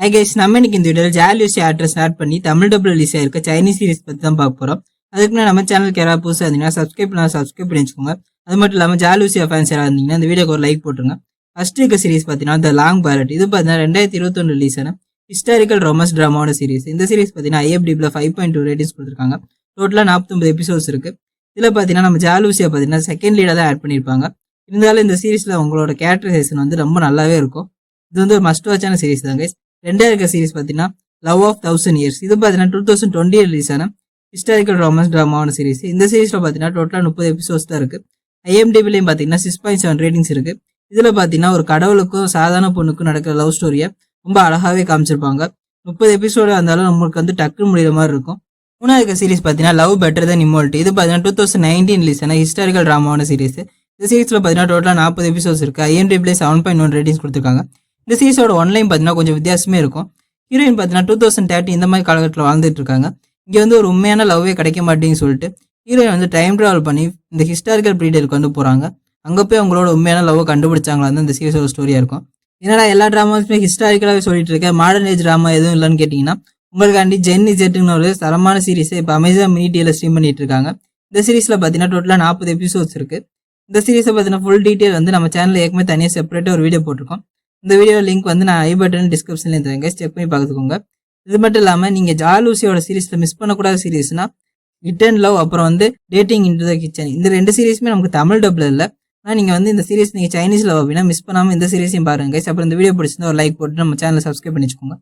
Hi guys, நம்ம இன்னைக்கு இந்த வீடியோவில் ஜாலியூசி ஆக்ட்ரஸ் ஸ்டார்ட் பண்ணி தமிழ் டபுள் ரிலீஸ் ஆயிருக்க சைனீஸ் சீரிஸ் பற்றி தான் பார்க்க போகிறோம். அதுக்கு நம்ம சேனலுக்கு யாராவது புதுசாக இருந்தீங்கன்னா சப்ஸ்கிரைப் பண்ணி வச்சுக்கோங்க. அது மட்டும் இல்லாமல் ஜாலியூசி ஃபேன்ஸ் யாராவது இருந்தீங்கன்னா இந்த வீடியோக்கு ஒரு லைக் போட்டுருங்க. ஃபர்ஸ்ட் இருக்க சீரிஸ் பார்த்தீங்கன்னா த லாங் பேலட். இது பார்த்தீங்கன்னா 2021 ரிலீஸ் ஆன ஹிஸ்டாரிக்கல் ரொமான்ஸ் ட்ராமாவோட சீரிஸ். இந்த சீரிஸ் பார்த்தீங்கன்னா IMDbல 5.2 ரேட்டிங்ஸ் கொடுத்துருக்காங்க. டோட்டலாக 49 எபிசோட்ஸ் இருக்கு. இதில் பார்த்தீங்கன்னா நம்ம ஜாலூசியை பார்த்தீங்கன்னா செகண்ட் லீடாக தான் ஆட் பண்ணியிருப்பாங்க. இருந்தாலும் இந்த சீரிஸில் உங்களோட கேரக்டரைசேஷன் ரொம்ப நல்லாவே இருக்கும். இது ஒரு மஸ்ட் வாட்சான சீரிஸ் தான் கைஸ். ரெண்டாவது இருக்க சீரிஸ் பார்த்தீங்கன்னா லவ் ஆஃப் 1000 இயர்ஸ். இது பார்த்தீங்கன்னா 2020 ரிலீஸ் ஆன ஹிஸ்டாரிக்கல் ரொமான்ஸ் ட்ராமாவான சீரிஸ். இந்த சீரிஸில் பார்த்தீங்கன்னா டோட்டலாக 30 எபிசோட்ஸ் தான் இருக்கு. IMDbலையும் பார்த்தீங்கன்னா 6.7 ரேட்டிங்ஸ் இருக்கு. இதில் பார்த்தீங்கன்னா ஒரு கடவுளுக்கும் சாதாரண பொண்ணுக்கும் நடக்கிற லவ் ஸ்டோரியை ரொம்ப அழகாவே காமிச்சிருப்பாங்க. 30 எபிசோடு இருந்தாலும் நம்மளுக்கு டக்குன்னு முடிகிற மாதிரி இருக்கும். மூணாவது இருக்க சீரிஸ் பார்த்தீங்கன்னா லவ் பெட்டர் தென் இம்மோர்ட்டி. இது பார்த்தீங்கன்னா 2019 ரிலீஸ் ஆன ஹிஸ்டாரிக்கல் ட்ராமாவான சீரிஸ். இந்த சீரிஸில் பார்த்தீங்கன்னா டோட்டலாக 40 எபிசோட்ஸ் இருக்கு. IMDbல 7.1 ரேட்டிங்ஸ் கொடுத்துருக்காங்க. இந்த சீரிஸோட ஒன்லைன் பார்த்தீங்கன்னா கொஞ்சம் வித்தியாசமே இருக்கும். ஹீரோயின் பார்த்தீங்கன்னா 2030 இந்த மாதிரி காலகட்டத்தில் வாழ்ந்துட்டு இருக்காங்க. இங்கே ஒரு உண்மையான லவ்வே கிடைக்க மாட்டேங்குன்னு சொல்லிட்டு ஹீரோயின் டைம் ட்ராவல் பண்ணி இந்த ஹிஸ்டாரிக்கல் பீரியடுக்கு போகிறாங்க. அங்கே போய் அவங்களோட உண்மையான லவ்வை கண்டுபிடிச்சாங்களா இந்த சீரிஸோட ஸ்டோரியாக இருக்கும். என்னடா எல்லா ட்ராமாஸுமே ஹிஸ்டாரிக்கலாகவே சொல்லிட்டு இருக்கேன், மாடர்ன் ஏஜ் ட்ராமா எதுவும் இல்லைன்னு கேட்டிங்கன்னா உங்களுக்காண்டி ஜென்னி ஜெட்டுன்னு ஒரு தரமான சீரிஸை இப்போ அமேசான் மினி டிவியில் ஸ்ட்ரீம் பண்ணிட்டு இருக்காங்க. இந்த சீரிஸில் பார்த்தீங்கன்னா டோட்டலாக 40 எபிசோட்ஸ் இருக்குது. இந்த சீரிஸை பார்த்தீங்கன்னா ஃபுல் டீட்டெயில் நம்ம சேனலில் ஏற்கனவே தனியாக செப்பரேட்டாக ஒரு வீடியோ போட்டிருக்கோம். இந்த வீடியோ லிங்க் நான் ஐ பட்டன் டிஸ்கிரிப்ஷன்ல தரேன், செக் பண்ணி பார்த்துக்கோங்க. இது மட்டும் இல்லாமல் நீங்கள் ஜாலூசியோட சீரிஸில் மிஸ் பண்ணக்கூடாத சீரிஸ்னா ரிட்டர்ன் லவ், அப்புறம் டேட்டிங் இன்டு த கிச்சன். இந்த ரெண்டு சீரிஸுமே நமக்கு தமிழ் டப்ல இல்லை. ஆனால் நீங்கள் இந்த சீரிஸ் நீங்கள் சைனீஸ் லவ் அப்படின்னா மிஸ் பண்ணாமல் இந்த சீரிஸையும் பாருங்க. அப்புறம் இந்த வீடியோ பிடிச்சிருந்தா ஒரு லைக் போட்டு நம்ம சேனலை சப்ஸ்கிரைப் பண்ணிச்சுக்கோங்க.